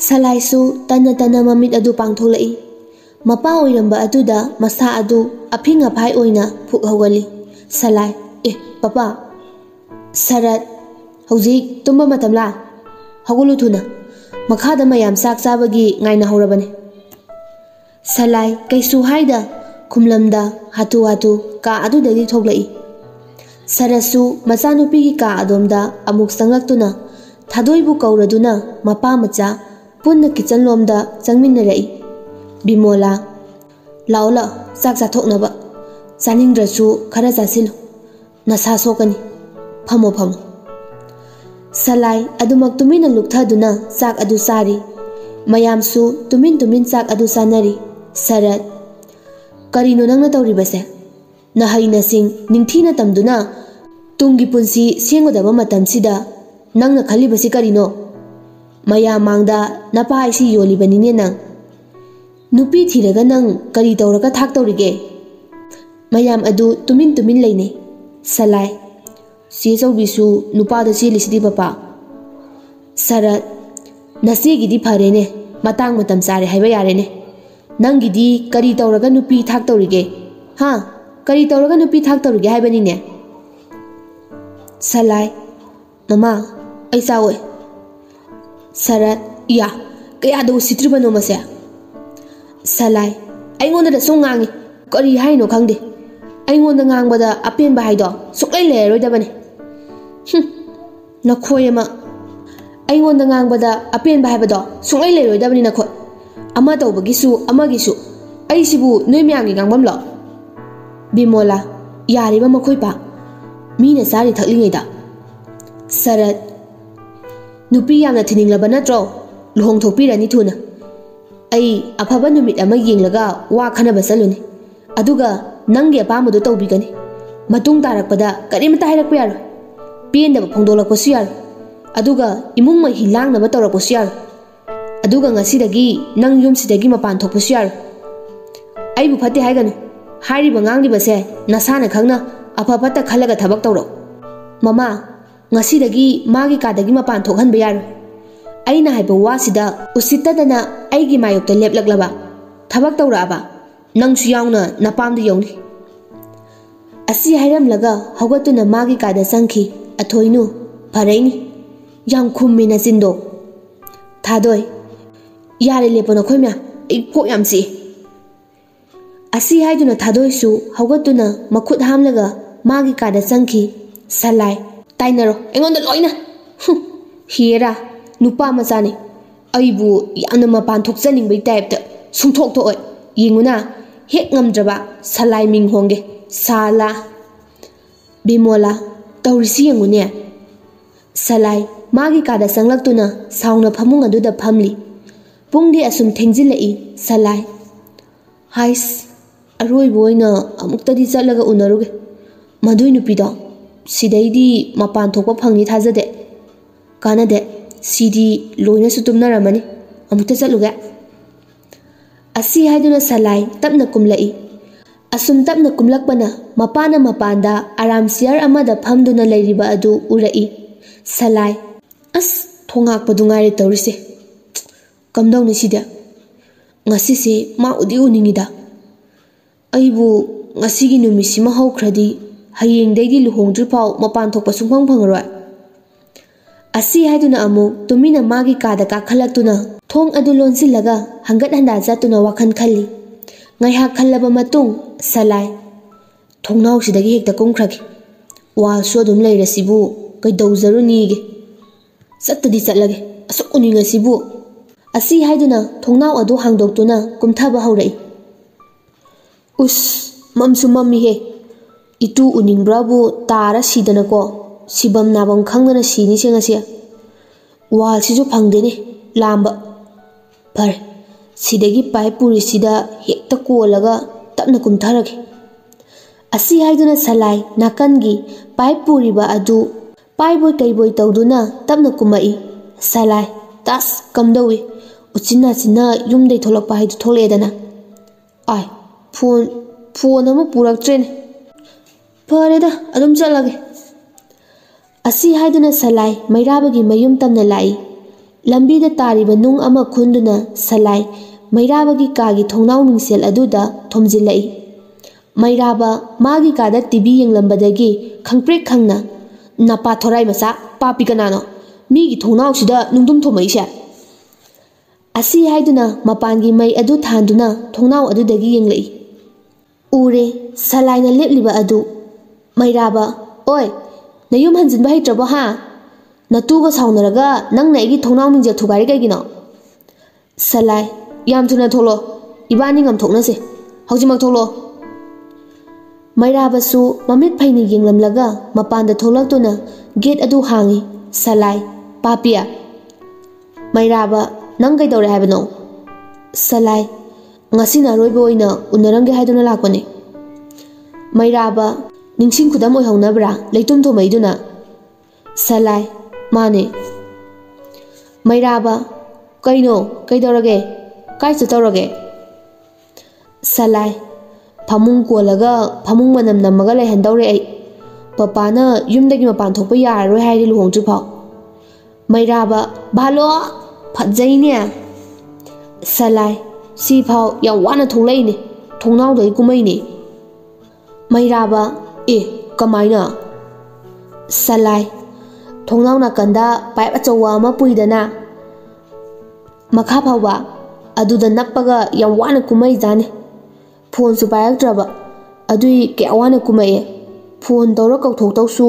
Salaisu tana tana mamit adu pangtholai. Mapa oiramba aduda masa adu aping aphai oina phuk hawali. Salai, papa. Sarat, hauzik tumba matamla. Hagulu thuna. Makhada mayam sak sabagi ngaina horabane. Salai kaisu haida kumlamda hatu hatu ka adudagi thoglai. Sarasu masanupi ki ka adomda amuk sangaktuna thadoibu kauraduna mapa macha punna kitchen lomda changminnarai. Bimola laula sak chathoknaba chaningdrasu khara chasilu nasa sokani phamo phamo. Salai adumak tumina lukthaduna sak adu sari mayamsu tumin sak adu sanari. Sarat karino nangna tawribase nahai nasing ningthina tamduna tungi punsi sengodaba matamsida nangna khalibasi karino mayam mangda napa aisi yolibanine nang nupi thiraga nang kari tawraga thak tawrige mayam adu tumin leine. Salai si chaubisu nupa da chelisidi papa. Sarat nasegidi pharene matang matam sare haiba yarene nangidi kari tawraga nupi thak tawrige ha kari tawraga nupi thak tawrige haibanine. Salai mama ai sawe. Sarat ya kaya do sitribano mase. Salai aingonda da songangi kari haino khangde aingonda ngangbada apenba haido suklai leroidabane nakhoyama aingonda ngangbada apenba haibado suklai leroidabani nakho ama tawbagisu amagisu aisibu noi myamgi ngangbamlo. Bimola yariba makhoi pa mina sari thaklingaida. Sarat nupi yamna thininglaba natro luhong thokpirani thuna ai afaba numit ama yenglaga wa khanaba saluni aduga nangi apamadu tawbigani matung tarakpada karimta hairakpa yaro pendaba phongdolakpasu yaro aduga imung mai hilangnaba tawrakpasu yaro aduga ngasidagi nang yumsidagi mapan thokpasu yaro aibu phate haiganu hairiba nganglibase nasana khangna afapata khalaga thabak tawro. Mama ngasidagi magi kadagi mapan thokhanba yaro aina haiba wasida usittadana aigi mayokta leplaklaba thabak tawraba nangsu yauna napamda yongni. Asi hairamlaga hawgatuna magi kada sangki athoinu pharaini yam khummina sindo thadoi yare lepona khoimya ikko yamsi. Asi haiduna thadoi su hawgatuna makhut hamlaga magi kada sangki. Salai tainaro engonda loina hiera nupa macani aibu yamna mapan thokjaningbai type sungthok thoi yenguna hek ngamdraba salai ming honge sala. Bimola tawrisi yengune. Salai magi kada sanglaktuna saungna phamung aduda phamli pungdi asum thengjilai. Salai hais aroi boina amuktadi chatlaga unaruge madui nupido sidaidi mapan thokpa phangni thajade kanade sidi loina sutumnaramani amukta chatluge. Asi haiduna Salai tapna kumlai asum tapna kumlakpana mapana mapanda aram siar amada phamduna leiriba adu urai. Salai as thongakpadu ngari tawrise kamdawni sida ngasisi ma udi uningida aibu ngasigi numisima hawkhradi hayengdaidi luhongdri phaw mapan thokpa sungphang phangroi. Asi haiduna amuk tumina magi kada kakhalактuna thong adu lonsilaga hangat handa jatuna wakhan khali ngaiha khallaba matung. Salai thongnau sidagi hekta kumkhragi wa sodum leirasibu kaidawjarunige sattadi chatlage asuk uningasibu. Asi haiduna thongnau adu hangdoktuna kumthaba haurai. Us mamsu mammi he itu uningbrabu tara sidana ko sibam nabam khangdana sini sengase wal sisu phangdene lamba par sidagi pai puri sida hekta kolaga tapna kumtharage. Asi haiduna Salai nakangi pai puri ba adu pai boy kai boy tawduna tapna kumai. Salai tas kamdawi uchina china yumdai tholakpa haidu tholedana ai phone ama purak tren fareda adum chalage. Asi haiduna Salai mairabagi mayum tamna lai ꯂꯝꯕꯤꯗ ꯇꯥꯔꯤꯕ ꯅꯨꯡ ꯑꯃ ꯈꯨꯟꯗꯨꯅ ꯁꯂꯥꯏ ꯃꯩꯔꯥꯕꯒꯤ ꯀꯥꯒꯤ ꯊꯣꯡꯅꯥꯎ ꯃꯤꯡꯁꯦꯜ ꯑꯗꯨꯗ ꯊꯣꯝꯖꯤꯜꯂꯛꯏ꯫ ꯃꯩꯔꯥꯕ ꯃꯥꯒꯤ ꯀꯥꯗ TV ꯌꯦꯡꯂꯝꯕꯗꯒꯤ ꯈꯪꯄ꯭ꯔꯦꯛ ꯈꯪꯅ "ꯅꯄꯥ ꯊꯣꯔꯥꯏ ꯃꯆꯥ, ꯄꯥꯄꯤ ꯀꯅꯥꯅꯣ? ꯃꯤꯒꯤ ꯊꯣꯡꯅꯥꯎꯁꯤꯗ ꯅꯨꯡꯗꯨꯝ ꯊꯣꯝꯃꯛꯏꯁꯦ?" ꯑꯁꯤ ꯍꯥꯏꯗꯨꯅ ꯃꯄꯥꯟꯒꯤ ꯃꯩ ꯑꯗꯨ ꯊꯥꯟꯗꯨꯅ ꯊꯣꯡꯅꯥꯎ ꯑꯗꯨꯗꯒꯤ ꯌꯦꯡꯂꯛꯏ꯫ ꯎꯔꯦ ꯁꯂꯥꯏꯅ ꯂꯦꯞꯂꯤꯕ ꯑꯗꯨ꯫ ꯃꯩꯔꯥꯕ "ꯑꯣꯏ, ꯅꯌꯨꯝ ꯍꯟꯖꯤꯟꯕ ꯍꯩꯇ꯭ꯔꯕꯣ ꯍꯥ? ꯅꯇꯨꯒ ꯁꯥꯎꯅꯔꯒ ꯅꯪꯅ ꯑꯩꯒꯤ ꯊꯣꯡꯅꯥꯎ ꯃꯤꯡꯖꯦꯜ ꯊꯨꯒꯥꯏꯔꯤ ꯀꯩꯒꯤꯅꯣ?" ꯁꯂꯥꯏ "ꯌꯥꯝ ꯊꯨꯅ ꯊꯣꯛꯂꯣ, ꯏꯕꯥꯅꯤ ꯉꯝꯊꯣꯛꯅꯁꯦ, ꯍꯧꯖꯤꯛꯃꯛ ꯊꯣꯛꯂꯣ." ꯃꯩꯔꯥꯕꯁꯨ ꯃꯃꯤꯠ ꯐꯩꯅ ꯌꯦꯡꯂꯝꯂꯒ ꯃꯄꯥꯟꯗ ꯊꯣꯛꯂꯛꯇꯨꯅ ꯒꯦꯠ ꯑꯗꯨ ꯍꯥꯡꯉꯤ꯫ ꯁꯂꯥꯏ "ꯄꯥꯄꯤ." ꯃꯩꯔꯥꯕ "ꯅꯪ ꯀꯩꯗꯧꯔꯦ ꯍꯥꯏꯕꯅꯣ?" ꯁꯂꯥꯏ "ꯉꯁꯤꯅ ꯑꯔꯣꯏꯕ ꯑꯣꯏꯅ ꯎꯅꯔꯝꯒꯦ ꯍꯥꯏꯗꯨꯅ ꯂꯥꯛꯄꯅꯦ." ꯃꯩꯔꯥꯕ "ꯅꯤꯡꯁꯤꯡ ꯈꯨꯗꯝ ꯑꯣꯏꯍꯧꯅꯕ꯭ꯔꯥ ꯂꯩꯇꯨꯝ ꯊꯣꯝꯃꯛꯏꯗꯨꯅ?" ꯁꯂꯥꯏ "ꯃꯥꯅꯦ." ꯃꯩꯔꯥꯕ "ꯀꯩꯅꯣ, ꯀꯩꯗꯧꯔꯒꯦ? ꯀꯥꯏ ꯆꯠꯇꯧꯔꯒꯦ?" ꯁꯂꯥꯏ "ꯐꯃꯨꯡ ꯀꯣꯜꯂꯒ ꯐꯃꯨꯡ ꯃꯅꯝ ꯅꯝꯃꯒ ꯂꯩꯍꯟꯗꯧꯔꯦ ꯑꯩ꯫ ꯄꯄꯥꯅ ꯌꯨꯝꯗꯒꯤ ꯃꯄꯥꯟ ꯊꯣꯛꯄ ꯌꯥꯔꯔꯣꯏ ꯍꯥꯏꯔꯤ ꯂꯨꯍꯣꯡꯗ꯭ꯔꯤꯐꯥꯎ." ꯃꯩꯔꯥꯕ "ꯚꯥꯂꯣ, ꯐꯖꯩꯅꯦ." ꯁꯂꯥꯏ "ꯁꯤꯐꯥꯎ ꯌꯥꯝ ꯋꯥꯅ ꯊꯣꯛꯂꯛꯏꯅꯦ, ꯊꯣꯡꯅꯥꯎꯗꯒꯤ ꯀꯨꯝꯃꯛꯏꯅꯦ." ꯃꯩꯔꯥꯕ "ꯀꯃꯥꯏꯅ?" ꯁꯂꯥꯏ "ꯊꯣꯡꯅꯥꯎ ꯅꯥꯀꯟꯗ ꯄꯥꯏꯞ ꯑꯆꯧꯕ ꯑꯃ ꯄꯨꯏꯗꯅ ꯃꯈꯥ ꯐꯥꯎꯕ, ꯑꯗꯨꯗ ꯅꯞꯄꯒ ꯌꯥꯝ ꯋꯥꯅ ꯀꯨꯝꯃꯛꯏꯖꯥꯠꯅꯤ꯫ ꯐꯣꯟꯁꯨ ꯄꯥꯏꯔꯛꯇ꯭ꯔꯕ, ꯑꯗꯨꯏ ꯀꯌꯥ ꯋꯥꯅ ꯀꯨꯝꯃꯛꯑꯦ꯫ ꯐꯣꯟ ꯇꯧꯔ ꯀꯧꯊꯣꯛꯇꯧꯁꯨ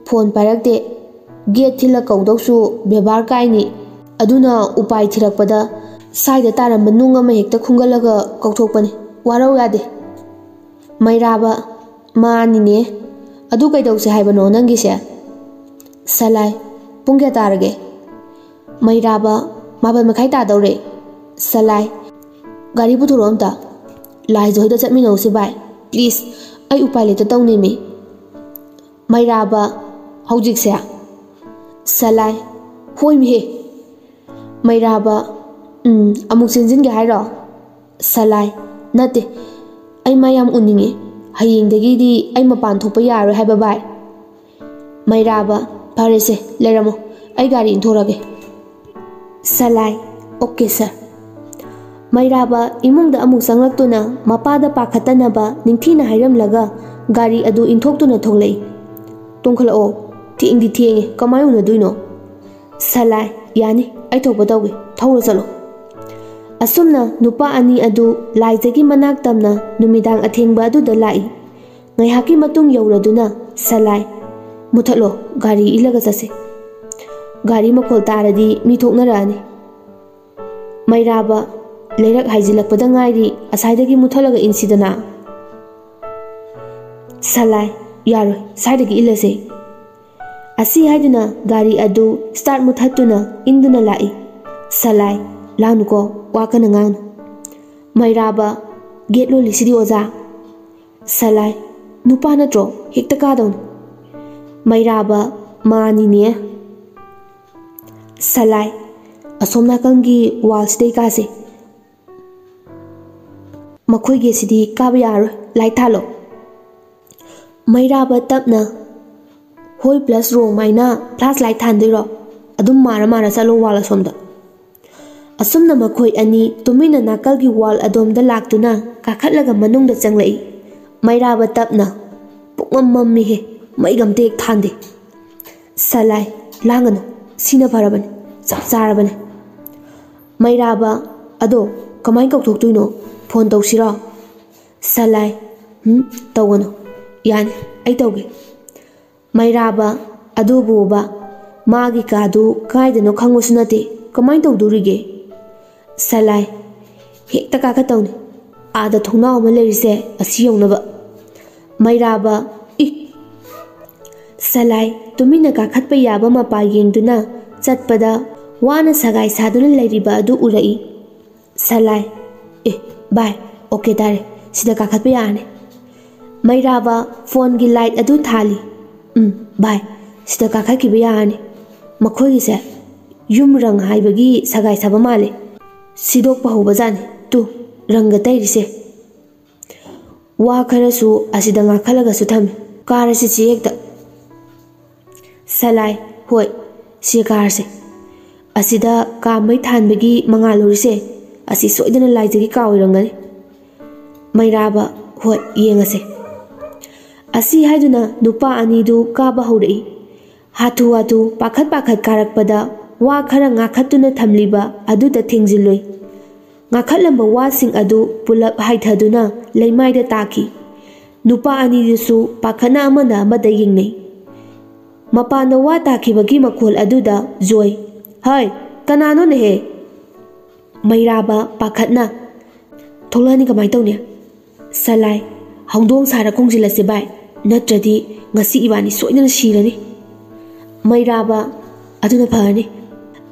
ꯐꯣꯟ ꯄꯥꯏꯔꯛꯇꯦ, ꯒꯦꯠ ꯊꯤꯜꯂ ꯀꯧꯗꯧꯁꯨ ꯕꯦꯕꯥꯔ ꯀꯥꯏꯅꯤ, ꯑꯗꯨꯅ ꯎꯄꯥꯏ ꯊꯤꯔꯛꯄꯗ ꯁꯥꯏꯗ ꯇꯥꯔꯝꯕ ꯅꯨꯡ ꯑꯃ ꯍꯦꯛꯇ ꯈꯨꯟꯒꯠꯂꯒ ꯀꯧꯊꯣꯛꯄꯅꯤ, ꯋꯥꯔꯧ ꯌꯥꯗꯦ." ꯃꯩꯔꯥꯕ "ꯃꯥꯅꯤꯅꯦ, ꯑꯗꯨ ꯀꯩꯗꯧꯁꯦ ꯍꯥꯏꯕꯅꯣ ꯅꯪꯒꯤꯁꯦ?" ꯁꯂꯥꯏ "ꯄꯨꯡ ꯀꯌꯥ ꯇꯥꯔꯒꯦ?" ꯃꯩꯔꯥꯕ "12 ꯇꯥꯗꯧꯔꯦ." ꯁꯂꯥꯏ "ꯒꯥꯔꯤ ꯄꯨꯊꯣꯔꯛꯑꯣ ꯑꯝꯇ, ꯂꯥꯏꯖ ꯍꯣꯏꯗ ꯆꯠꯃꯤꯟꯅꯧꯁꯦ ꯚꯥꯏ, ꯄ꯭ꯂꯤꯖ, ꯑꯩ ꯎꯄꯥꯏ ꯂꯩꯇ ꯇꯧꯅꯦꯃꯤ." ꯃꯩꯔꯥꯕ "ꯍꯧꯖꯤꯛꯁꯦ?" ꯁꯂꯥꯏ "ꯍꯣꯏꯃꯤꯍꯦ." ꯃꯩꯔꯥꯕ "ꯑꯃꯨꯛ ꯆꯦꯟꯁꯤꯟꯒꯦ ꯍꯥꯏꯔꯣ?" ꯁꯂꯥꯏ "ꯅꯠꯇꯦ, ꯑꯩ ꯃꯥ ꯌꯥꯝ ꯎꯅꯤꯡꯉꯦ, ꯍꯌꯦꯡꯗꯒꯤꯗꯤ ꯑꯩ ꯃꯄꯥꯟ ꯊꯣꯛꯄ ꯌꯥꯔꯣꯏ ꯍꯥꯏꯕ ꯚꯥꯏ." ꯃꯩꯔꯥꯕ "ꯐꯔꯦꯁꯦ, ꯂꯩꯔꯝꯃꯣ, ꯑꯩ ꯒꯥꯔꯤ ꯏꯟꯊꯣꯔꯒꯦ." ꯁꯂꯥꯏ "ꯑꯣꯀꯦ ꯁꯔ." ꯃꯩꯔꯥꯕ ꯏꯃꯨꯡꯗ ꯑꯃꯨꯛ ꯆꯪꯂꯛꯇꯨꯅ ꯃꯄꯥꯗ ꯄꯥꯈꯠꯇꯅꯕ ꯅꯤꯡꯊꯤꯅ ꯍꯥꯏꯔꯝꯂꯒ ꯒꯥꯔꯤ ꯑꯗꯨ ꯏꯟꯊꯣꯛꯇꯨꯅ ꯊꯣꯛꯂꯛꯏ꯫ "ꯇꯣꯡꯈꯠꯂꯛꯑꯣ, ꯊꯦꯡꯗꯤ ꯊꯦꯡꯉꯦ, ꯀꯃꯥꯏ ꯎꯅꯗꯣꯏꯅꯣ?" ꯁꯂꯥꯏ "ꯌꯥꯅꯤ, ꯑꯩ ꯊꯣꯛꯄ ꯇꯧꯒꯦ, ꯊꯧꯔ ꯆꯠꯂꯣ." ꯑꯁꯨꯝꯅ ꯅꯨꯄꯥ ꯑꯅꯤ ꯑꯗꯨ ꯂꯥꯏꯖꯒꯤ ꯃꯅꯥꯛ ꯇꯝꯅ ꯅꯨꯃꯤꯗꯥꯡ ꯑꯊꯦꯡꯕ ꯑꯗꯨꯗ ꯂꯥꯛꯏ꯫ ꯉꯥꯏꯍꯥꯛꯀꯤ ꯃꯇꯨꯡ ꯌꯧꯔꯗꯨꯅ ꯁꯂꯥꯏ "ꯃꯨꯊꯠꯂꯣ, ꯒꯥꯔꯤ ꯏꯜꯂꯒ ꯆꯠꯁꯦ. ꯒꯥꯔꯤ ꯃꯈꯣꯜ ꯇꯥꯔꯗꯤ ꯃꯤ ꯊꯣꯛꯅꯔꯛꯑꯅꯤ." ꯃꯩꯔꯥꯕ "ꯂꯩꯔꯛ ꯍꯥꯏꯖꯤꯜꯂꯛꯄꯗ ꯉꯥꯏꯔꯤ, ꯑꯁꯥꯏꯗꯒꯤ ꯃꯨꯊꯠꯂꯒ ꯏꯟꯁꯤꯗꯅ." ꯁꯂꯥꯏ "ꯌꯥꯔꯣꯏ, ꯁ꯭ꯋꯥꯏꯗꯒꯤ ꯏꯜꯂꯁꯦ." ꯑꯁꯤ ꯍꯥꯏꯗꯨꯅ ꯒꯥꯔꯤ ꯑꯗꯨ ꯁ꯭ꯇꯥꯔꯠ ꯃꯨꯊꯠꯇꯨꯅ ꯏꯟꯗꯨꯅ ꯂꯥꯛꯏ꯫ ꯁꯂꯥꯏ "ꯂꯥꯡꯅꯨꯀꯣ, ꯋꯥ ꯀꯟꯅ ꯉꯥꯡꯅꯨ." ꯃꯩꯔꯥꯕ "ꯒꯦꯠ ꯂꯣꯜꯂꯤꯁꯤꯗꯤ ꯑꯣꯖꯥ." ꯁꯂꯥꯏ "ꯅꯨꯄꯥ ꯅꯠꯇ꯭ꯔꯣ, ꯍꯦꯛꯇ ꯀꯥꯗꯧꯅꯤ." ꯃꯩꯔꯥꯕ "ꯃꯥꯅꯤꯅꯦ." ꯁꯂꯥꯏ "ꯑꯁꯣꯝ ꯅꯥꯀꯟꯒꯤ ꯋꯥꯜꯁꯤꯗꯩ ꯀꯥꯁꯦ. ꯃꯈꯣꯏ ꯒꯦꯠꯁꯤꯗꯤ ꯀꯥꯕ ꯌꯥꯔꯔꯣꯏ, ꯂꯥꯏꯠ ꯊꯥꯜꯂꯣ." ꯃꯩꯔꯥꯕ ꯇꯞꯅ "ꯍꯣꯏ + ꯔꯣ ꯃꯥꯏꯅ ꯐ꯭ꯂꯥꯁ ꯂꯥꯏꯠ ꯊꯥꯟꯗꯣꯏꯔꯣ? ꯑꯗꯨꯝ ꯃꯥꯔ ꯃꯥꯔ ꯆꯠꯂꯣ ꯋꯥꯜ ꯑꯁꯣꯝꯗ." ꯑꯁꯨꯝꯅ ꯃꯈꯣꯏ ꯑꯅꯤ ꯇꯨꯃꯤꯟꯅ ꯅꯥꯀꯜꯒꯤ ꯋꯥꯜ ꯑꯗꯣꯝꯗ ꯂꯥꯛꯇꯨꯅ ꯀꯥꯈꯠꯂꯒ ꯃꯅꯨꯡꯗ ꯆꯪꯂꯛꯏ꯫ ꯃꯩꯔꯥꯕ ꯇꯞꯅ "ꯄꯨꯡꯃꯝ ꯃꯝꯃꯤꯍꯦ, ꯃꯩꯒ ꯑꯝꯇ ꯍꯦꯛ ꯊꯥꯟꯗꯦ." ꯁꯂꯥꯏ "ꯂꯥꯡꯒꯅꯨ, ꯁꯤꯅ ꯐꯔꯕꯅꯤ, ꯆꯞ ꯆꯥꯔꯕꯅꯤ." ꯃꯩꯔꯥꯕ "ꯑꯗꯣ ꯀꯃꯥꯏ ꯀꯧꯊꯣꯛꯇꯣꯏꯅꯣ, ꯐꯣꯟ ꯇꯧꯁꯤꯔꯣ?" ꯁꯂꯥꯏ "ꯇꯧꯒꯅꯨ, ꯌꯥꯅꯤ, ꯑꯩ ꯇꯧꯒꯦ." ꯃꯩꯔꯥꯕ "ꯑꯗꯨꯕꯨꯕ ꯃꯥꯒꯤ ꯀꯥꯗꯨ ꯀꯥꯏꯗꯅꯣ ꯈꯪꯕꯁꯨ ꯅꯠꯇꯦ, ꯀꯃꯥꯏ ꯇꯧꯗꯣꯔꯤꯒꯦ?" ꯁꯂꯥꯏ "ꯍꯦꯛꯇ ꯀꯥꯈꯠꯇꯧꯅꯤ, ꯑꯥꯗ ꯊꯣꯡꯅꯥꯎ ꯑꯃ ꯂꯩꯔꯤꯁꯦ ꯑꯁꯤ ꯌꯧꯅꯕ." ꯃꯩꯔꯥꯕ ꯁꯂꯥꯏ ꯇꯨꯃꯤꯟꯅ ꯀꯥꯈꯠꯄ ꯌꯥꯕ ꯃꯄꯥ ꯌꯦꯡꯗꯨꯅ ꯆꯠꯄꯗ ꯋꯥꯅ ꯁꯒꯥꯏ ꯁꯥꯗꯨꯅ ꯂꯩꯔꯤꯕ ꯑꯗꯨ ꯎꯔꯛꯏ꯫ ꯁꯂꯥꯏ "ꯚꯥꯏ, ꯑꯣꯀꯦ ꯇꯥꯔꯦ, ꯁꯤꯗ ꯀꯥꯈꯠꯄ ꯌꯥꯔꯅꯤ." ꯃꯩꯔꯥꯕ ꯐꯣꯟꯒꯤ ꯂꯥꯏꯠ ꯑꯗꯨ ꯊꯥꯜꯂꯤ꯫ "ꯚꯥꯏ, ꯁꯤꯗ ꯀꯥꯈꯠꯈꯤꯕ ꯌꯥꯔꯅꯤ. ꯃꯈꯣꯏꯒꯤꯁꯦ ꯌꯨꯝ ꯔꯪ ꯍꯥꯏꯕꯒꯤ ꯁꯒꯥꯏ ꯁꯥꯕ ꯃꯥꯜꯂꯦ. ꯁꯤꯗꯣꯛꯄ ꯍꯧꯕꯖꯥꯠꯅꯤ, ꯇꯨ ꯔꯪꯒ ꯇꯩꯔꯤꯁꯦ." ꯋꯥ ꯈꯔꯁꯨ ꯑꯁꯤꯗ ꯉꯥꯛꯈꯠꯂꯒꯁꯨ ꯊꯝꯃꯤ, ꯀꯥꯔꯁꯤ ꯆꯦ ꯍꯦꯛꯇ꯫ ꯁꯂꯥꯏ "ꯍꯣꯏ, ꯁꯤ ꯀꯥꯔꯁꯦ." ꯑꯁꯤꯗ ꯀꯥ ꯃꯩ ꯊꯥꯟꯕꯒꯤ ꯃꯉꯥꯜ ꯎꯔꯤꯁꯦ ꯑꯁꯤ ꯁꯣꯏꯗꯅ ꯂꯥꯏꯖꯒꯤ ꯀꯥ ꯑꯣꯏꯔꯝꯒꯅꯤ꯫ ꯃꯩꯔꯥꯕ: ꯍꯣꯏ, ꯌꯦꯡꯉꯁꯦ꯫ ꯑꯁꯤ ꯍꯥꯏꯗꯨꯅ ꯅꯨꯄꯥ ꯑꯅꯤꯗꯨ ꯀꯥꯕ ꯍꯧꯔꯛꯏ꯫ ꯍꯥꯊꯨ ꯍꯥꯊꯨ ꯄꯥꯈꯠ ꯄꯥꯈꯠ ꯀꯥꯔꯛꯄꯗ ꯋꯥ ꯈꯔ ꯉꯥꯈꯠꯇꯨꯅ ꯊꯝꯂꯤꯕ ꯑꯗꯨꯗ ꯊꯦꯡꯖꯤꯜꯂꯨꯏ꯫ ꯉꯥꯈꯠꯂꯝꯕ ꯋꯥꯁꯤꯡ ꯑꯗꯨ ꯄꯨꯂꯞ ꯍꯥꯏꯊꯗꯨꯅ ꯂꯩꯃꯥꯏꯗ ꯇꯥꯈꯤ꯫ ꯅꯨꯄꯥ ꯑꯅꯤꯗꯨꯁꯨ ꯄꯥꯈꯠꯅ ꯑꯃꯅ ꯑꯃꯗ ꯌꯦꯡꯅꯩ꯫ ꯃꯄꯥꯟꯗ ꯋꯥ ꯇꯥꯈꯤꯕꯒꯤ ꯃꯈꯣꯜ ꯑꯗꯨꯗ ꯖꯣꯏ: ꯍꯩ, ꯀꯅꯥꯅꯣꯅꯦꯍꯦ? ꯃꯩꯔꯥꯕ ꯄꯥꯈꯠꯅ: ꯊꯣꯛꯂꯛꯑꯅꯤ ꯀꯃꯥꯏ ꯇꯧꯅꯤ? ꯁꯂꯥꯏ: ꯍꯧꯗꯣꯡ ꯁꯥꯔ ꯈꯣꯡꯖꯤꯜꯂꯁꯤ ꯚꯥꯏ, ꯅꯠꯇ꯭ꯔꯗꯤ ꯉꯁꯤ ꯏꯕꯥꯅꯤ ꯁꯣꯏꯗꯅ ꯁꯤꯔꯅꯤ꯫ ꯃꯩꯔꯥꯕ: ꯑꯗꯨꯅ ꯐꯔꯅꯤ꯫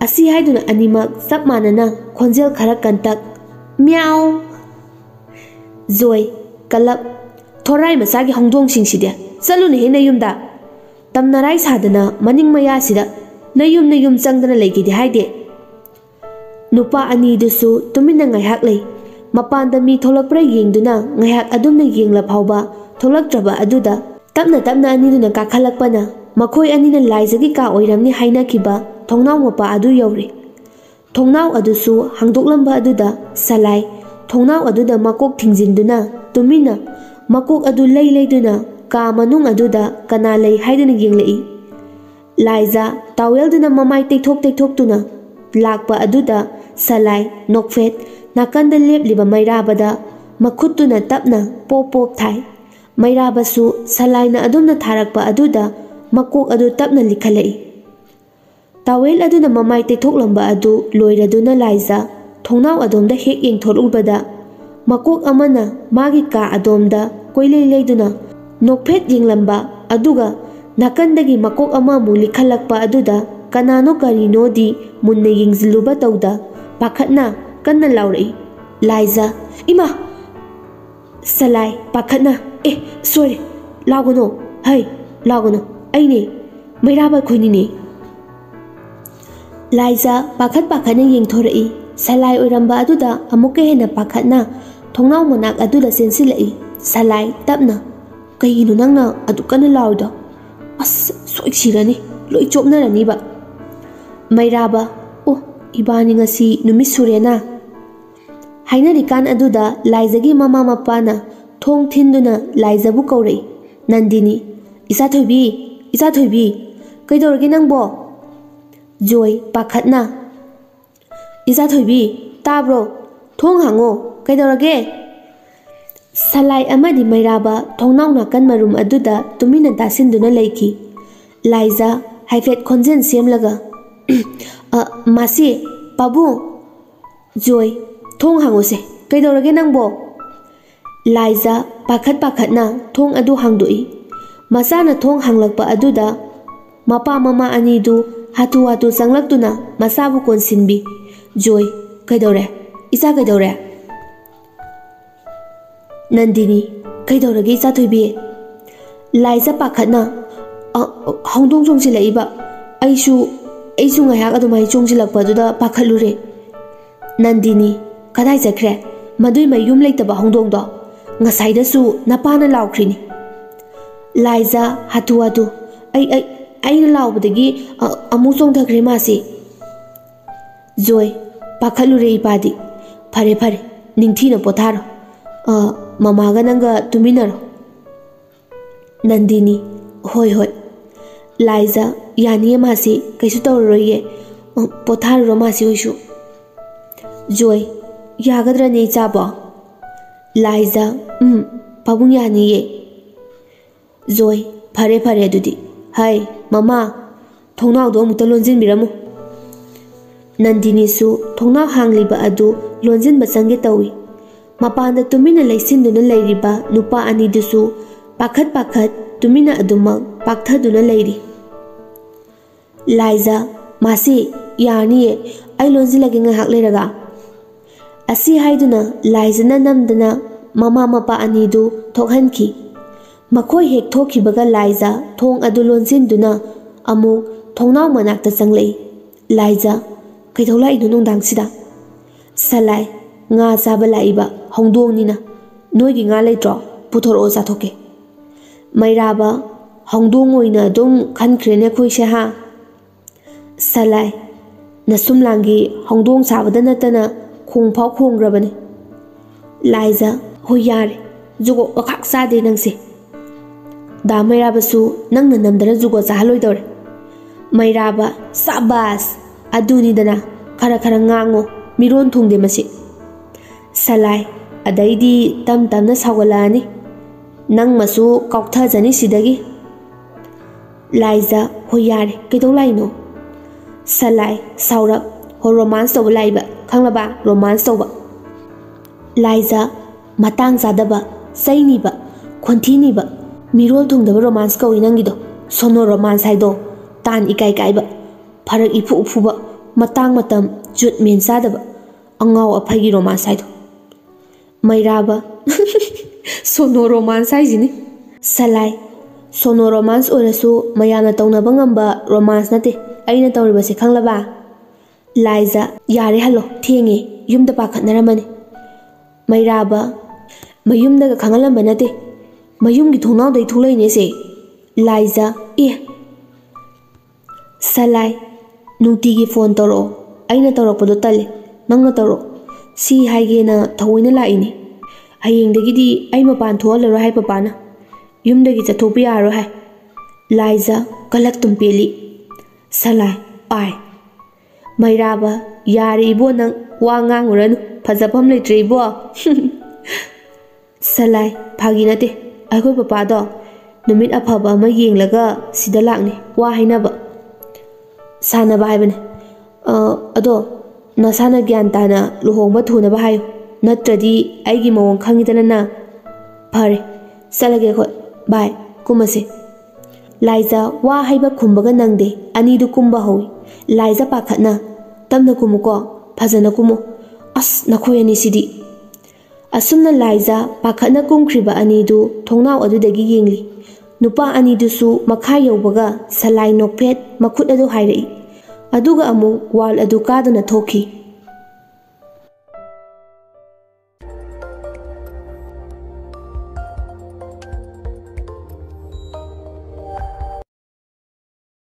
ꯑꯁꯤ ꯍꯥꯏꯗꯨꯅ ꯑꯅꯤꯃꯛ ꯆꯞ ꯃꯥꯟꯅꯅ ꯈꯣꯟꯖꯦꯜ ꯈꯔ ꯀꯟꯇꯛ: ꯃꯤꯌꯥꯎ꯫ ꯖꯣꯏ: ꯀꯜꯂꯞ, ꯊꯣꯔꯥꯏ ꯃꯆꯥꯒꯤ ꯍꯧꯗꯣꯡꯁꯤꯡꯁꯤꯗꯤ, ꯆꯠꯂꯨꯅꯦꯍꯦ ꯅꯌꯨꯝꯗ꯫ ꯇꯝꯅꯔꯥꯏ ꯁꯥꯗꯅ ꯃꯅꯤꯡ ꯃꯌꯥꯁꯤꯗ ꯅꯌꯨꯝ ꯆꯪꯗꯅ ꯂꯩꯒꯦꯗꯤ ꯍꯥꯏꯗꯦ꯫ ꯅꯨꯄꯥ ꯑꯅꯤꯗꯨꯁꯨ ꯇꯨꯃꯤꯟꯅ ꯉꯥꯏꯍꯥꯛ ꯂꯩ꯫ ꯃꯄꯥꯟꯗ ꯃꯤ ꯊꯣꯛꯂꯛꯄ꯭ꯔꯥ ꯌꯦꯡꯗꯨꯅ ꯉꯥꯏꯍꯥꯛ ꯑꯗꯨꯝꯅ ꯌꯦꯡꯂ ꯐꯥꯎꯕ ꯊꯣꯛꯂꯛꯇ꯭ꯔꯕ ꯑꯗꯨꯗ ꯇꯞꯅ ꯇꯞꯅ ꯑꯅꯤꯗꯨꯅ ꯀꯥꯈꯠꯂꯛꯄꯅ ꯃꯈꯣꯏ ꯑꯅꯤꯅ ꯂꯥꯏꯖꯒꯤ ꯀꯥ ꯑꯣꯏꯔꯝꯅꯤ ꯍꯥꯏꯅꯈꯤꯕ ꯊꯣꯡꯅꯥꯎ ꯃꯄꯥ ꯑꯗꯨ ꯌꯧꯔꯦ꯫ ꯊꯣꯡꯅꯥꯎ ꯑꯗꯨꯁꯨ ꯍꯥꯡꯗꯣꯛꯂꯝꯕ ꯑꯗꯨꯗ ꯁꯂꯥꯏ ꯊꯣꯡꯅꯥꯎ ꯑꯗꯨꯗ ꯃꯀꯣꯛ ꯊꯤꯡꯖꯤꯟꯗꯨꯅ ꯇꯨꯃꯤꯟꯅ ꯃꯀꯣꯛ ꯑꯗꯨ ꯂꯩꯗꯨꯅ ꯀꯥ ꯃꯅꯨꯡ ꯑꯗꯨꯗ ꯀꯅꯥ ꯂꯩ ꯍꯥꯏꯗꯨꯅ ꯌꯦꯡꯂꯛꯏ꯫ ꯂꯥꯏꯖ ꯇꯥꯋꯦꯜꯗꯨꯅ ꯃꯃꯥꯏ ꯇꯩꯊꯣꯛꯇꯨꯅ ꯂꯥꯛꯄ ꯑꯗꯨꯗ ꯁꯂꯥꯏ ꯅꯣꯛꯐꯦꯠ ꯅꯥꯀꯟꯗ ꯂꯦꯞꯂꯤꯕ ꯃꯩꯔꯥꯕꯗ ꯃꯈꯨꯠꯇꯨꯅ ꯇꯞꯅ ꯄꯣꯞ ꯄꯣꯞ ꯊꯥꯏ꯫ ꯃꯩꯔꯥꯕꯁꯨ ꯁꯂꯥꯏꯅ ꯑꯗꯨꯝꯅ ꯊꯥꯔꯛꯄ ꯑꯗꯨꯗ ꯃꯀꯣꯛ ꯑꯗꯨ ꯇꯞꯅ ꯂꯤꯈꯠꯂꯛꯏ꯫ ꯇꯥꯋꯦꯜ ꯑꯗꯨꯅ ꯃꯃꯥꯏ ꯇꯩꯊꯣꯛꯂꯝꯕ ꯑꯗꯨ ꯂꯣꯏꯔꯗꯨꯅ ꯂꯥꯏꯖ ꯊꯣꯡꯅꯥꯎ ꯑꯗꯣꯝꯗ ꯍꯦꯛ ꯌꯦꯡꯊꯣꯛꯎꯕꯗ ꯃꯀꯣꯛ ꯑꯃꯅ ꯃꯥꯒꯤ ꯀꯥ ꯑꯗꯣꯝꯗ ꯀꯣꯏꯂꯩ ꯂꯩꯗꯨꯅ ꯅꯣꯛꯐꯦꯠ ꯌꯦꯡꯂꯝꯕ ꯑꯗꯨꯒ ꯅꯥꯀꯟꯗꯒꯤ ꯃꯀꯣꯛ ꯑꯃꯃꯨꯛ ꯂꯤꯈꯠꯂꯛꯄ ꯑꯗꯨꯗ ꯀꯅꯥꯅꯣ ꯀꯔꯤꯅꯣꯗꯤ ꯃꯨꯟꯅ ꯌꯦꯡꯁꯤꯜꯂꯨꯕ ꯇꯧꯗ ꯄꯥꯈꯠꯅ ꯀꯟꯅ ꯂꯥꯎꯔꯛꯏ꯫ ꯂꯥꯏꯖ: ꯏꯃꯥ! ꯁꯂꯥꯏ ꯄꯥꯈꯠꯅ: ꯁꯣꯏꯔꯦ, ꯂꯥꯎꯒꯅꯣ, ꯍꯩ, ꯂꯥꯎꯒꯅꯣ, ꯑꯩꯅꯦ, ꯃꯩꯔꯥꯕ ꯑꯩꯈꯣꯏꯅꯤꯅꯦ꯫ ꯂꯥꯏꯖ ꯄꯥꯈꯠꯅ ꯌꯦꯡꯊꯣꯔꯛꯏ꯫ ꯁꯂꯥꯏ ꯑꯣꯏꯔꯝꯕ ꯑꯗꯨꯗ ꯑꯃꯨꯛꯀ ꯍꯦꯟꯅ ꯄꯥꯈꯠꯅ ꯊꯣꯡꯅꯥꯎ ꯃꯅꯥꯛ ꯑꯗꯨꯗ ꯆꯦꯟꯁꯤꯜꯂꯛꯏ꯫ ꯁꯂꯥꯏ ꯇꯞꯅ: ꯀꯩꯒꯤꯅꯣ ꯅꯪꯅ ꯑꯗꯨꯛ ꯀꯟꯅ ꯂꯥꯎꯔꯤꯗꯣ? ꯑꯁ, ꯁꯣꯏ ꯁꯤꯔꯅꯤ, ꯂꯣꯏ ꯆꯣꯞꯅꯔꯅꯤꯕ꯫ ꯃꯩꯔꯥꯕ: ꯑꯣ, ꯏꯕꯥꯅꯤ ꯉꯁꯤ ꯅꯨꯃꯤꯠ ꯁꯨꯔꯦꯅ꯫ ꯍꯥꯏꯅꯔꯤꯀꯥꯟ ꯑꯗꯨꯗ ꯂꯥꯏꯖꯒꯤ ꯃꯃꯥ ꯃꯄꯥꯅ ꯊꯣꯡ ꯊꯤꯟꯗꯨꯅ ꯂꯥꯏꯖꯕꯨ ꯀꯧꯔꯛꯏ꯫ ꯅꯟꯗꯤꯅꯤ: ꯏꯆꯥꯊꯣꯏꯕꯤ, ꯏꯆꯥꯊꯣꯏꯕꯤ, ꯀꯩꯗꯧꯔꯒꯦ ꯅꯪꯕꯣ? ꯖꯣꯏ ꯄꯥꯈꯠꯅ: ꯏꯆꯥꯊꯣꯏꯕꯤ, ꯇꯥꯕ꯭ꯔꯣ? ꯊꯣꯡ ꯍꯥꯡꯉꯣ, ꯀꯩꯗꯧꯔꯒꯦ? ꯁꯂꯥꯏ ꯑꯃꯗꯤ ꯃꯩꯔꯥꯕ ꯊꯣꯡꯅꯥꯎ ꯅꯥꯀꯟ ꯃꯔꯨꯝ ꯑꯗꯨꯗ ꯇꯨꯃꯤꯟꯅ ꯇꯥꯁꯤꯟꯗꯨꯅ ꯂꯩꯈꯤ꯫ ꯂꯥꯏꯖ ꯍꯥꯏꯐꯦꯠ ꯈꯣꯟꯖꯦꯜ ꯁꯦꯝꯂꯒ: ꯃꯥꯁꯤ, ꯄꯥꯕꯨꯡ꯫ ꯖꯣꯏ: ꯊꯣꯡ ꯍꯥꯡꯉꯨꯁꯦ, ꯀꯩꯗꯧꯔꯒꯦ ꯅꯪꯕꯣ? ꯂꯥꯏꯖ ꯄꯥꯈꯠꯅ ꯊꯣꯡ ꯑꯗꯨ ꯍꯥꯡꯗꯣꯛꯏ꯫ ꯃꯆꯥꯅ ꯊꯣꯡ ꯍꯥꯡꯂꯛꯄ ꯑꯗꯨꯗ ꯃꯄꯥ ꯃꯃꯥ ꯑꯅꯤꯗꯨ ꯍꯥꯊꯨ ꯍꯥꯊꯨ ꯆꯪꯂꯛꯇꯨꯅ ꯃꯆꯥꯕꯨ ꯀꯣꯟꯁꯤꯟꯕꯤ꯫ ꯖꯣꯏ: ꯀꯩꯗꯧꯔꯦ? ꯏꯆꯥ ꯀꯩꯗꯧꯔꯦ? ꯅꯟꯗꯤꯅꯤ: ꯀꯩꯗꯧꯔꯒꯦ ꯏꯆꯥꯊꯣꯏꯕꯤ? ꯂꯥꯏꯖ ꯄꯥꯈꯠꯅ: ꯍꯧꯗꯣꯡ ꯆꯣꯡꯁꯤꯜꯂꯛꯏꯕ, ꯑꯩꯁꯨ ꯉꯥꯏꯍꯥꯛ ꯑꯗꯨꯃꯥꯏꯅ ꯆꯣꯡꯁꯤꯜꯂꯛꯄꯗꯨꯗ ꯄꯥꯈꯠꯂꯨꯔꯦ꯫ ꯅꯟꯗꯤꯅꯤ: ꯀꯗꯥꯏ ꯆꯠꯈ꯭ꯔꯦ ꯃꯗꯨꯏ ꯃꯌꯨꯝ ꯂꯩꯇꯕ ꯍꯧꯗꯣꯡꯗꯣ? ꯉꯁꯥꯏꯗꯁꯨ ꯅꯄꯥꯅ ꯂꯥꯎꯈ꯭ꯔꯤꯅꯤ꯫ ꯂꯥꯏꯖ ꯍꯥꯊꯨ ꯍꯥꯊꯨ: ꯑꯩꯅ ꯂꯥꯎꯕꯗꯒꯤ ꯑꯃꯨꯛ ꯆꯣꯡꯊꯈ꯭ꯔꯦ ꯃꯥꯁꯤ꯫ ꯖꯣꯏ: ꯄꯥꯈꯠꯂꯨꯔꯦ ꯏꯄꯥꯗꯤ꯫ ꯐꯔꯦ ꯐꯔꯦ, ꯅꯤꯡꯊꯤꯅ ꯄꯣꯊꯥꯔꯣ, ꯃꯃꯥꯒ ꯅꯪꯒ ꯇꯨꯃꯤꯟꯅꯔꯣ꯫ ꯅꯟꯗꯤꯅꯤ: ꯍꯣꯏ ꯍꯣꯏ꯫ ꯂꯥꯏꯖ: ꯌꯥꯅꯤꯌꯦ ꯃꯥꯁꯤ, ꯀꯩꯁꯨ ꯇꯧꯔꯔꯣꯏꯌꯦ, ꯄꯣꯊꯥꯔꯨꯔꯣ ꯃꯥꯁꯤ ꯍꯣꯏꯁꯨ꯫ ꯖꯣꯏ: ꯌꯥꯒꯗ꯭ꯔꯅꯦ ꯏꯆꯥꯕꯣ? ꯂꯥꯏꯖ: ꯄꯥꯕꯨꯡ ꯌꯥꯅꯤꯌꯦ꯫ ꯖꯣꯏ: ꯐꯔꯦ ꯐꯔꯦ ꯑꯗꯨꯗꯤ꯫ ꯍꯩ, ꯃꯃꯥ, ꯊꯣꯡꯅꯥꯎꯗꯣ ꯑꯃꯨꯛꯇ ꯂꯣꯟꯁꯤꯟꯕꯤꯔꯝꯃꯨ꯫ ꯅꯟꯗꯤꯅꯤꯁꯨ ꯊꯣꯡꯅꯥꯎ ꯍꯥꯡꯂꯤꯕ ꯑꯗꯨ ꯂꯣꯟꯁꯤꯟꯕ ꯆꯪꯒꯦ ꯇꯧꯏ꯫ ꯃꯄꯥꯟꯗ ꯇꯨꯃꯤꯟꯅ ꯂꯩꯁꯤꯟꯗꯨꯅ ꯂꯩꯔꯤꯕ ꯅꯨꯄꯥ ꯑꯅꯤꯗꯨꯁꯨ ꯄꯥꯈꯠ ꯇꯨꯃꯤꯟꯅ ꯑꯗꯨꯃꯛ ꯄꯥꯛꯊꯗꯨꯅ ꯂꯩꯔꯤ꯫ ꯂꯥꯏꯖ: ꯃꯥꯁꯤ, ꯌꯥꯔꯅꯤꯌꯦ, ꯑꯩ ꯂꯣꯟꯁꯤꯜꯂꯒꯦ ꯉꯥꯏꯍꯥꯛ ꯂꯩꯔꯒ꯫ ꯑꯁꯤ ꯍꯥꯏꯗꯨꯅ ꯂꯥꯏꯖꯅ ꯅꯝꯗꯅ ꯃꯃꯥ ꯃꯄꯥ ꯑꯅꯤꯗꯨ ꯊꯣꯛꯍꯟꯈꯤ꯫ ꯃꯈꯣꯏ ꯍꯦꯛ ꯊꯣꯛꯈꯤꯕꯒ ꯂꯥꯏꯖ ꯊꯣꯡ ꯑꯗꯨ ꯂꯣꯟꯁꯤꯟꯗꯨꯅ ꯑꯃꯨꯛ ꯊꯣꯡꯅꯥꯎ ꯃꯅꯥꯛꯇ ꯆꯪꯂꯛꯏ꯫ ꯂꯥꯏꯖ: ꯀꯩꯗꯧ ꯂꯥꯛꯏꯅꯣ ꯅꯨꯡꯗꯥꯡꯁꯤꯗ? ꯁꯂꯥꯏ: ꯉꯥ ꯆꯥꯕ ꯂꯥꯛꯏꯕ, ꯍꯧꯗꯣꯡꯅꯤꯅ, ꯅꯣꯏꯒꯤ ꯉꯥ ꯂꯩꯇ꯭ꯔꯣ? ꯄꯨꯊꯣꯔꯛꯑꯣ ꯆꯥꯊꯣꯛꯀꯦ꯫ ꯃꯩꯔꯥꯕ: ꯍꯧꯗꯣꯡ ꯑꯣꯏꯅ ꯑꯗꯨꯝ ꯈꯟꯈ꯭ꯔꯦꯅꯦ ꯑꯩꯈꯣꯏꯁꯦ ꯍꯥ? ꯁꯂꯥꯏ: ꯅꯁꯨꯝꯂꯥꯡꯒꯤ ꯍꯧꯗꯣꯡ ꯁꯥꯕꯗ ꯅꯠꯇꯅ ꯈꯣꯡꯐꯥꯎ ꯈꯣꯡꯈ꯭ꯔꯕꯅꯤ꯫ ꯂꯥꯏꯖ ꯍꯣꯏ ꯌꯥꯔꯦ, ꯖꯨꯒꯣꯠ ꯋꯥꯈꯥꯛ ꯆꯥꯗꯦ ꯅꯪꯁꯦ꯫ ꯗꯥ ꯃꯩꯔꯥꯕꯁꯨ ꯅꯪꯅ ꯅꯝꯗꯅ ꯖꯨꯒꯣꯠ ꯆꯥꯍꯜꯂꯣꯏꯗꯧꯔꯦ꯫ ꯃꯩꯔꯥꯕ ꯁꯥꯕꯥꯁ, ꯑꯗꯨꯅꯤꯗꯅ, ꯈꯔ ꯈꯔ ꯉꯥꯡꯉꯣ, ꯃꯤꯔꯣꯟ ꯊꯨꯡꯗꯦ ꯃꯁꯤ꯫ ꯁꯂꯥꯏ ꯑꯗꯩꯗꯤ ꯇꯝ ꯇꯝꯅ ꯁꯥꯎꯒꯠꯂꯛꯑꯅꯤ, ꯅꯪ ꯃꯁꯨ ꯀꯥꯎꯊꯖꯅꯤ ꯁꯤꯗꯒꯤ꯫ ꯂꯥꯏꯖ ꯍꯣꯏ ꯌꯥꯔꯦ, ꯀꯩꯗꯧ ꯂꯥꯛꯏꯅꯣ? ꯁꯂꯥꯏ ꯁꯥꯎꯔꯞ ꯍꯣꯏ ꯔꯣꯃꯥꯟꯁ ꯇꯧꯕ ꯂꯥꯛꯏꯕ, ꯈꯪꯂꯕ? ꯔꯣꯃꯥꯟꯁ ꯇꯧꯕ꯫ ꯂꯥꯏꯖ ꯃꯇꯥꯡ ꯆꯥꯗꯕ, ꯆꯩ ꯅꯤꯕ, ꯈꯣꯟꯊꯤ ꯅꯤꯕ, ꯃꯤꯔꯣꯜ ꯊꯨꯡꯗꯕ ꯔꯣꯃꯥꯟꯁ ꯀꯧꯏ ꯅꯪꯒꯤꯗꯣ꯫ ꯁꯣꯅꯣ ꯔꯣꯃꯥꯟꯁ ꯍꯥꯏꯗꯣ, ꯇꯥꯟ ꯏꯀꯥꯏ ꯀꯥꯏꯕ, ꯐꯔꯛ ꯏꯐꯨ ꯎꯐꯨꯕ, ꯃꯇꯥꯡ ꯃꯇꯝ ꯖꯨꯠ ꯃꯦꯟ ꯆꯥꯗꯕ, ꯑꯉꯥꯎ ꯑꯐꯩꯒꯤ ꯔꯣꯃꯥꯟꯁ ꯍꯥꯏꯗꯣ꯫ ꯃꯩꯔꯥꯕ ꯁꯣꯅꯣ ꯔꯣꯃꯥꯟꯁ ꯍꯥꯏꯁꯤꯅꯤ꯫ ꯁꯂꯥꯏ ꯁꯣꯅꯣ ꯔꯣꯃꯥꯟꯁ ꯑꯣꯏꯔꯁꯨ ꯃꯌꯥꯝꯅ ꯇꯧꯅꯕ ꯉꯝꯕ ꯔꯣꯃꯥꯟꯁ ꯅꯠꯇꯦ ꯑꯩꯅ ꯇꯧꯔꯤꯕꯁꯦ, ꯈꯪꯂꯕ? ꯂꯥꯏꯖ ꯌꯥꯔꯦ ꯍꯜꯂꯣ, ꯊꯦꯡꯉꯦ, ꯌꯨꯝꯗ ꯄꯥꯈꯠꯅꯔꯝꯃꯅꯤ꯫ ꯃꯩꯔꯥꯕ ꯃꯌꯨꯝꯗꯒ ꯈꯪꯍꯜꯂꯝꯕ ꯅꯠꯇꯦ, ꯃꯌꯨꯝꯒꯤ ꯊꯣꯡꯅꯥꯎꯗꯩ ꯊꯣꯛꯂꯛꯏꯅꯦꯁꯦ꯫ ꯂꯥꯏꯖ ꯁꯂꯥꯏ ꯅꯨꯡꯇꯤꯒꯤ ꯐꯣꯟ ꯇꯧꯔꯛꯑꯣ, ꯑꯩꯅ ꯇꯧꯔꯛꯄꯗꯣ ꯇꯜꯂꯦ, ꯅꯪꯅ ꯇꯧꯔꯛꯑꯣ, ꯁꯤ ꯍꯥꯏꯒꯦꯅ ꯊꯑꯣꯏꯅ ꯂꯥꯛꯏꯅꯦ꯫ ꯍꯌꯦꯡꯗꯒꯤꯗꯤ ꯑꯩ ꯃꯄꯥꯟ ꯊꯣꯛꯍꯜꯂꯔꯣꯏ ꯍꯥꯏ ꯄꯄꯥꯅ, ꯌꯨꯝꯗꯒꯤ ꯆꯠꯊꯣꯛꯄ ꯌꯥꯔꯔꯣꯏ ꯍꯥꯏ꯫ ꯂꯥꯏꯖ ꯀꯂꯛ ꯇꯨꯝ ꯄꯦꯜꯂꯤ꯫ ꯁꯂꯥꯏ ꯑꯥꯏ꯫ ꯃꯩꯔꯥꯕ ꯌꯥꯔꯦ ꯏꯕꯣ, ꯅꯪ ꯋꯥ ꯉꯥꯡꯉꯨꯔꯅꯨ, ꯐꯖꯐꯝ ꯂꯩꯇ꯭ꯔꯦ ꯏꯕꯣ꯫ ꯁꯂꯥꯏ ꯐꯥꯒꯤ ꯅꯠꯇꯦ, ꯑꯩꯈꯣꯏ ꯄꯄꯥꯗꯣ ꯅꯨꯃꯤꯠ ꯑꯐꯕ ꯑꯃ ꯌꯦꯡꯂꯒ ꯁꯤꯗ ꯂꯥꯛꯅꯤ, ꯋꯥ ꯍꯥꯏꯅꯕ, ꯁꯥꯟꯅꯕ ꯍꯥꯏꯕꯅꯦ꯫ ꯑꯗꯣ ꯅꯁꯥꯅ ꯒ꯭ꯌꯥꯟ ꯇꯥꯅ ꯂꯨꯍꯣꯡꯕ ꯊꯨꯅꯕ ꯍꯥꯏꯌꯨ, ꯅꯠꯇ꯭ꯔꯗꯤ ꯑꯩꯒꯤ ꯃꯑꯣꯡ ꯈꯪꯉꯤꯗꯅ ꯅꯪ꯫ ꯐꯔꯦ ꯆꯠꯂꯒꯦ ꯑꯩꯈꯣꯏ, ꯕꯥꯏ, ꯀꯨꯝꯃꯁꯦ꯫ ꯂꯥꯏꯖ ꯋꯥ ꯍꯩꯕ ꯈꯨꯝꯕꯒ ꯅꯪꯗꯦ, ꯑꯅꯤꯗꯨ ꯀꯨꯝꯕ ꯍꯧꯏ꯫ ꯂꯥꯏꯖ ꯄꯥꯈꯠꯅ ꯇꯞꯅ ꯀꯨꯝꯃꯨꯀꯣ, ꯐꯖꯅ ꯀꯨꯝꯃꯨ, ꯑꯁ ꯅꯈꯣꯏ ꯑꯅꯤꯁꯤꯗꯤ꯫ ꯑꯁꯨꯝꯅ ꯂꯥꯏꯖ ꯄꯥꯈꯠꯅ ꯀꯨꯝꯈ꯭ꯔꯤꯕ ꯑꯅꯤꯗꯨ ꯊꯣꯡꯅꯥꯎ ꯑꯗꯨꯗꯒꯤ ꯌꯦꯡꯂꯤ꯫ ꯅꯨꯄꯥ ꯑꯅꯤꯗꯨꯁꯨ ꯃꯈꯥ ꯌꯧꯕꯒ ꯁꯂꯥꯏ ꯅꯣꯛꯐꯦꯠ ꯃꯈꯨꯠ ꯑꯗꯨ ꯍꯥꯏꯔꯛꯏ, ꯑꯗꯨꯒ ꯑꯃꯨꯛ ꯋꯥꯜ ꯑꯗꯨ ꯀꯥꯗꯨꯅ ꯊꯣꯛꯈꯤ꯫